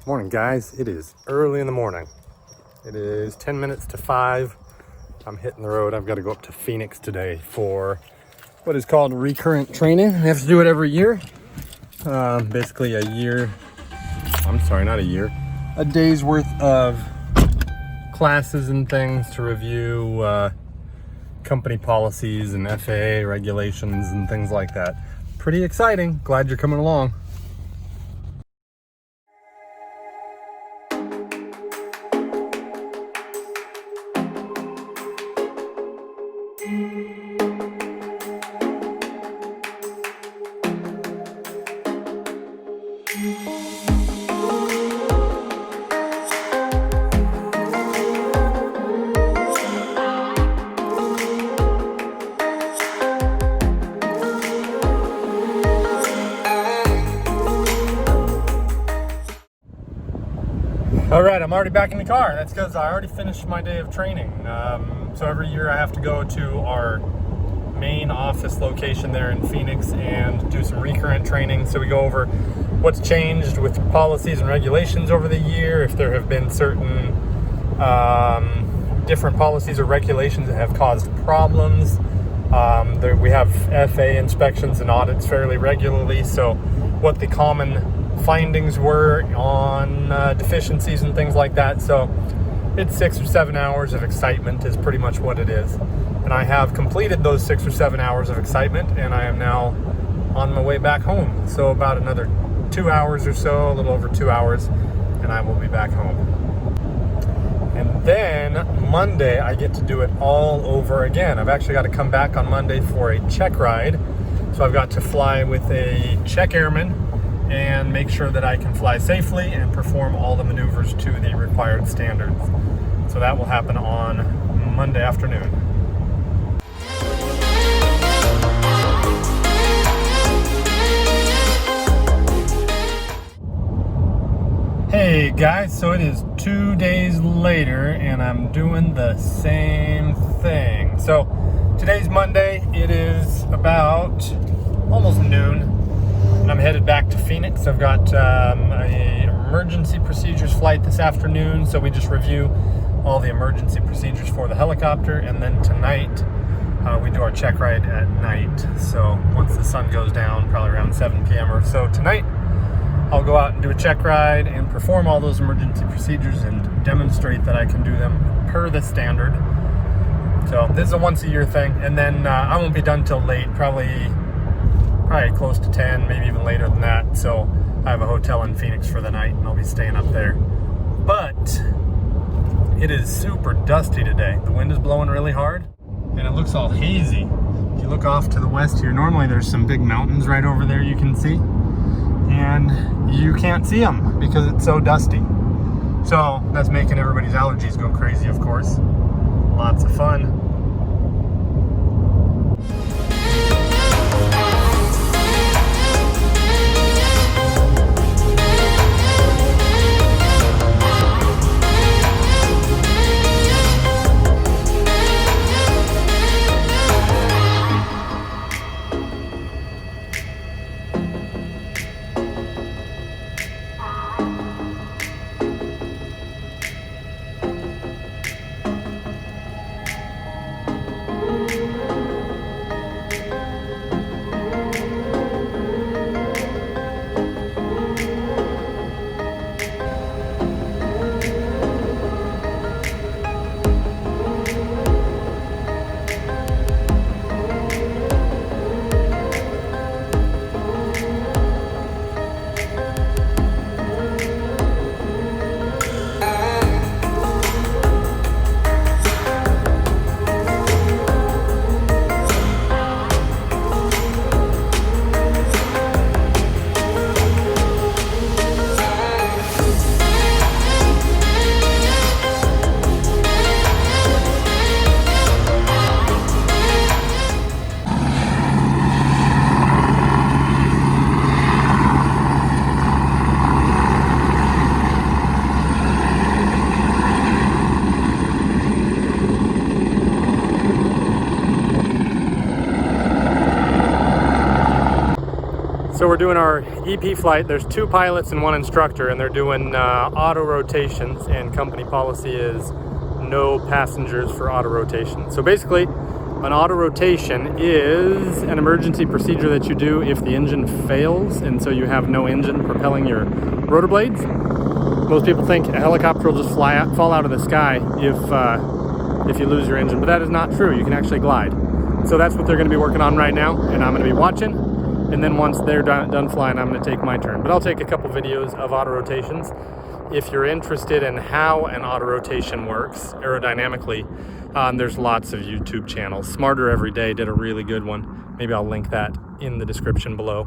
Morning, guys. It is early in the morning. It is 10 minutes to 5. I'm hitting the road. I've got to go up to Phoenix today for what is called recurrent training. I have to do it every year. Basically a day's worth of classes and things to review company policies and FAA regulations and things like that. Pretty exciting. Glad you're coming along. All right, I'm already back in the car. That's because I already finished my day of training. So every year I have to go to our main office location there in Phoenix and do some recurrent training. So we go over what's changed with policies and regulations over the year, if there have been certain different policies or regulations that have caused problems. We have FAA inspections and audits fairly regularly, so what the common findings were on deficiencies and things like that. So it's 6 or 7 hours of excitement is pretty much what it is. And I have completed those 6 or 7 hours of excitement, and I am now on my way back home. So about another 2 hours or so, a little over 2 hours, and I will be back home. And then Monday, I get to do it all over again. I've actually got to come back on Monday for a check ride. So I've got to fly with a check airman and make sure that I can fly safely and perform all the maneuvers to the required standards. So that will happen on Monday afternoon. Hey guys, so it is 2 days later and I'm doing the same thing. So today's Monday, it is about almost noon. And I'm headed back to Phoenix. I've got an emergency procedures flight this afternoon, so we just review all the emergency procedures for the helicopter, and then tonight we do our check ride at night. So once the sun goes down, probably around 7 p.m. or so tonight, I'll go out and do a check ride and perform all those emergency procedures and demonstrate that I can do them per the standard. So this is a once a year thing, and then I won't be done till late, probably close to 10, maybe even later than that. So I have a hotel in Phoenix for the night and I'll be staying up there. But it is super dusty today. The wind is blowing really hard and it looks all hazy. If you look off to the west here, normally there's some big mountains right over there you can see, and you can't see them because it's so dusty. So that's making everybody's allergies go crazy, of course. Lots of fun. So we're doing our EP flight. There's 2 pilots and 1 instructor, and they're doing auto rotations, and company policy is no passengers for auto rotation. So basically, an auto rotation is an emergency procedure that you do if the engine fails, and so you have no engine propelling your rotor blades. Most people think a helicopter will just fall out of the sky if you lose your engine, but that is not true. You can actually glide. So that's what they're going to be working on right now, and I'm going to be watching. And then once they're done flying, I'm going to take my turn. But I'll take a couple videos of auto rotations. If you're interested in how an auto rotation works aerodynamically, there's lots of YouTube channels. Smarter Every Day did a really good one. Maybe I'll link that in the description below.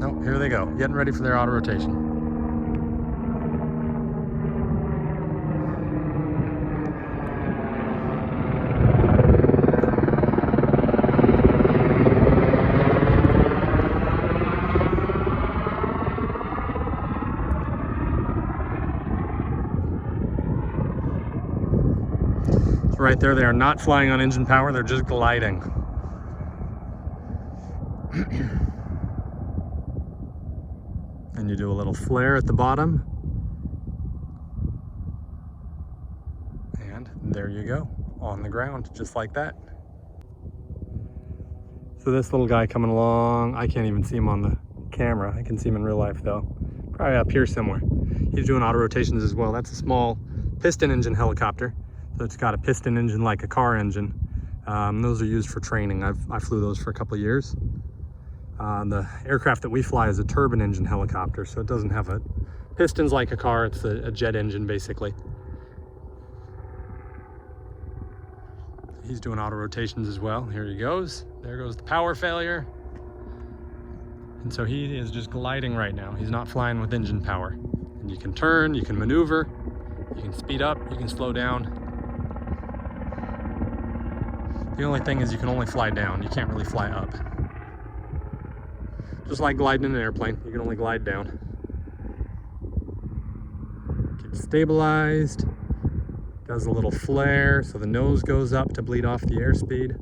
Oh, here they go, getting ready for their auto rotation. Right there, they are not flying on engine power, they're just gliding. And you do a little flare at the bottom. And there you go, on the ground, just like that. So this little guy coming along, I can't even see him on the camera. I can see him in real life though. Probably up here somewhere. He's doing auto rotations as well. That's a small piston engine helicopter. So it's got a piston engine like a car engine. Those are used for training. I flew those for a couple of years. The aircraft that we fly is a turbine engine helicopter, so it doesn't have pistons like a car. It's a jet engine basically. He's doing auto rotations as well. Here he goes. There goes the power failure. And so he is just gliding right now. He's not flying with engine power. And you can turn, you can maneuver, you can speed up, you can slow down. The only thing is you can only fly down. You can't really fly up. Just like gliding in an airplane, you can only glide down. Get stabilized. Does a little flare, so the nose goes up to bleed off the airspeed.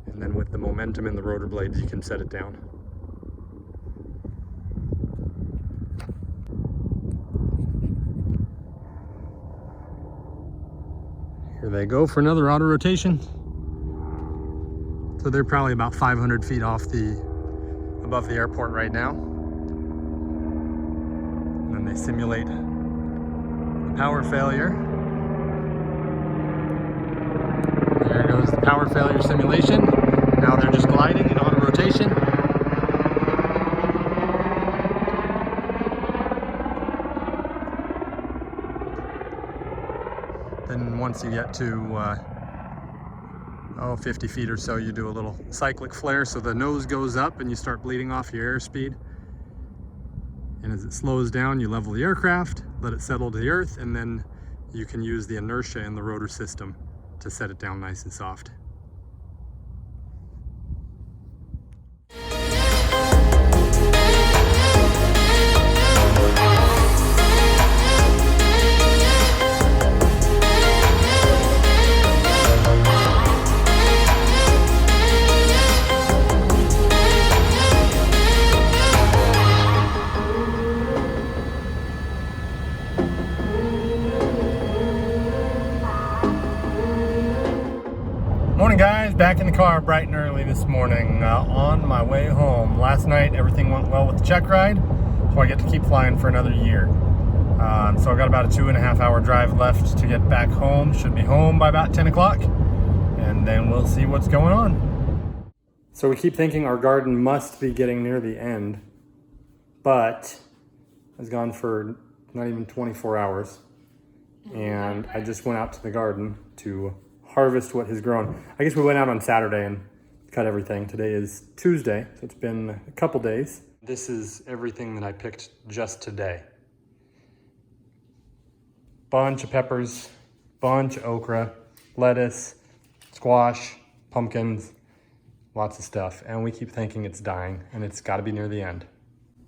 And then with the momentum in the rotor blades, you can set it down. Here they go for another auto rotation. So they're probably about 500 feet above the airport right now. And then they simulate the power failure. There goes the power failure simulation. Now they're just gliding in auto rotation. Then once you get to 50 feet or so, you do a little cyclic flare, so the nose goes up and you start bleeding off your airspeed. And as it slows down, you level the aircraft, let it settle to the earth, and then you can use the inertia in the rotor system to set it down nice and soft. Morning guys, back in the car bright and early this morning, on my way home. Last night everything went well with the check ride, so I get to keep flying for another year. So I got about a 2.5 hour drive left to get back home. Should be home by about 10 o'clock, and then we'll see what's going on. So we keep thinking our garden must be getting near the end, but it's gone for not even 24 hours. And I just went out to the garden to harvest what has grown. I guess we went out on Saturday and cut everything. Today is Tuesday, so it's been a couple days. This is everything that I picked just today. Bunch of peppers, bunch of okra, lettuce, squash, pumpkins, lots of stuff. And we keep thinking it's dying, and it's got to be near the end.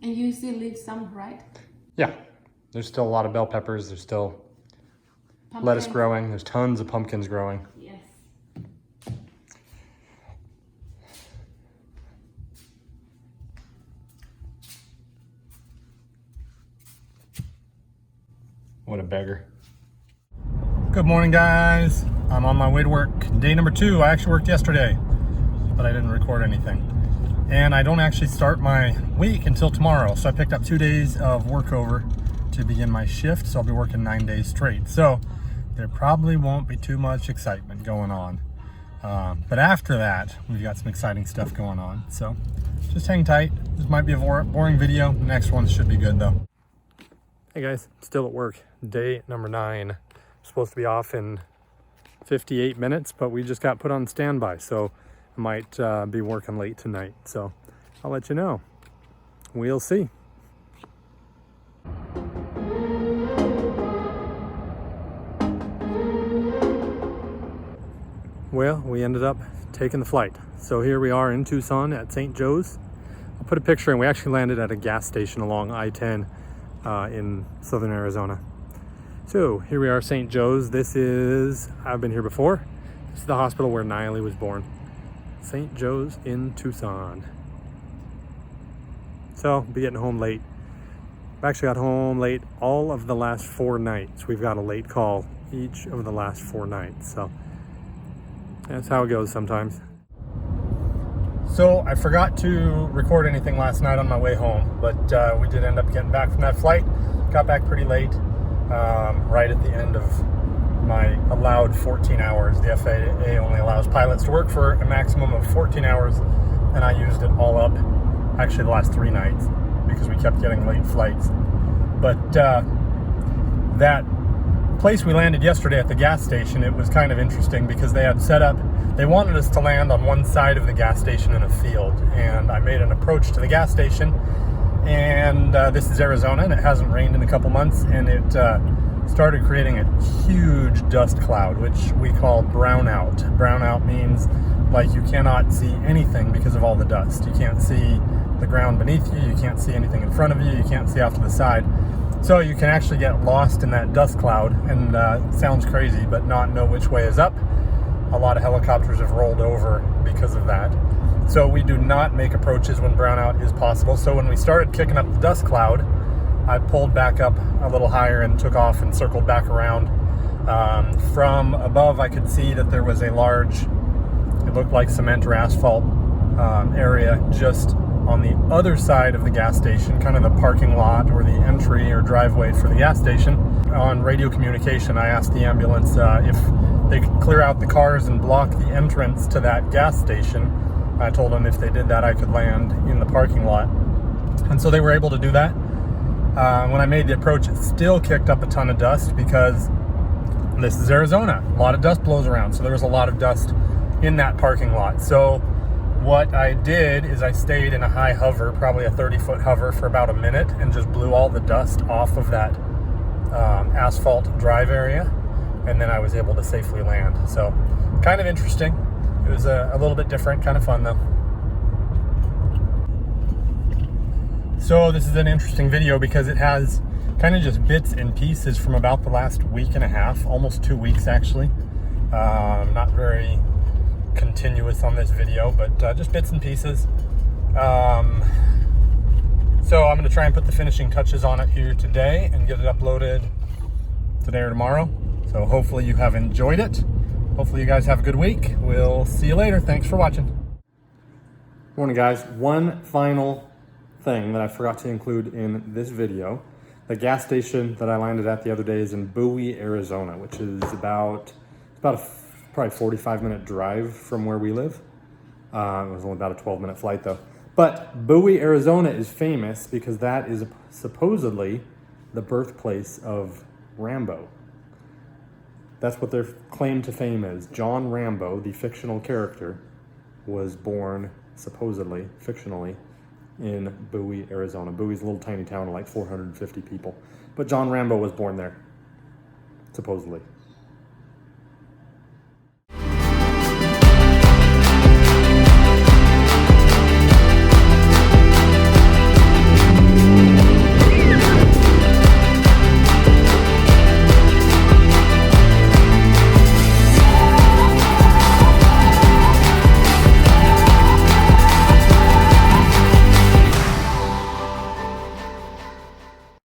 And you still leave some, right? Yeah, there's still a lot of bell peppers. There's still Pumpkin. lettuce growing. There's tons of pumpkins growing. Yes. What a beggar. Good morning, guys. I'm on my way to work. Day number 2. I actually worked yesterday, but I didn't record anything. And I don't actually start my week until tomorrow. So I picked up 2 days of work over to begin my shift. So I'll be working 9 days straight. So there probably won't be too much excitement going on. But after that, we've got some exciting stuff going on. So just hang tight. This might be a boring video. The next one should be good though. Hey guys, still at work. Day number 9. Supposed to be off in 58 minutes, but we just got put on standby. So I might be working late tonight. So I'll let you know. We'll see. Well, we ended up taking the flight. So here we are in Tucson at St. Joe's. I'll put a picture in. We actually landed at a gas station along I-10 in southern Arizona. So here we are, St. Joe's. This is, I've been here before. This is the hospital where Niley was born. St. Joe's in Tucson. So, be getting home late. I've actually got home late all of the last 4 nights. We've got a late call each of the last 4 nights. So that's how it goes sometimes. So I forgot to record anything last night on my way home, but we did end up getting back from that flight. Got back pretty late, right at the end of my allowed 14 hours. The FAA only allows pilots to work for a maximum of 14 hours, and I used it all up, actually the last 3 nights, because we kept getting late flights. But that place we landed yesterday at the gas station, it was kind of interesting because they had set up, they wanted us to land on one side of the gas station in a field, and I made an approach to the gas station, and this is Arizona and it hasn't rained in a couple months, and it started creating a huge dust cloud, which we call brownout. Brownout means like you cannot see anything because of all the dust. You can't see the ground beneath you, you can't see anything in front of you, you can't see off to the side. So you can actually get lost in that dust cloud, and sounds crazy, but not know which way is up. A lot of helicopters have rolled over because of that. So we do not make approaches when brownout is possible. So when we started kicking up the dust cloud, I pulled back up a little higher and took off and circled back around. From above, I could see that there was a large, it looked like cement or asphalt area just on the other side of the gas station, kind of the parking lot or the entry or driveway for the gas station. On radio communication, I asked the ambulance if they could clear out the cars and block the entrance to that gas station. I told them if they did that, I could land in the parking lot. And so they were able to do that. When I made the approach, it still kicked up a ton of dust because this is Arizona. A lot of dust blows around, so there was a lot of dust in that parking lot. So what I did is I stayed in a high hover, probably a 30-foot hover, for about a minute and just blew all the dust off of that asphalt drive area, and then I was able to safely land. So kind of interesting. It was a little bit different, kind of fun though. So this is an interesting video because it has kind of just bits and pieces from about the last week and a half, almost 2 weeks actually. Not very continuous on this video, but just bits and pieces. So I'm going to try and put the finishing touches on it here today and get it uploaded today or tomorrow. So hopefully you have enjoyed it. Hopefully you guys have a good week. We'll see you later. Thanks for watching. Morning guys. One final thing that I forgot to include in this video. The gas station that I landed at the other day is in Bowie, Arizona, which is about a probably 45-minute drive from where we live. It was only about a 12-minute flight though. But Bowie, Arizona is famous because that is supposedly the birthplace of Rambo. That's what their claim to fame is. John Rambo, the fictional character, was born supposedly, fictionally, in Bowie, Arizona. Bowie's a little tiny town of like 450 people. But John Rambo was born there, supposedly.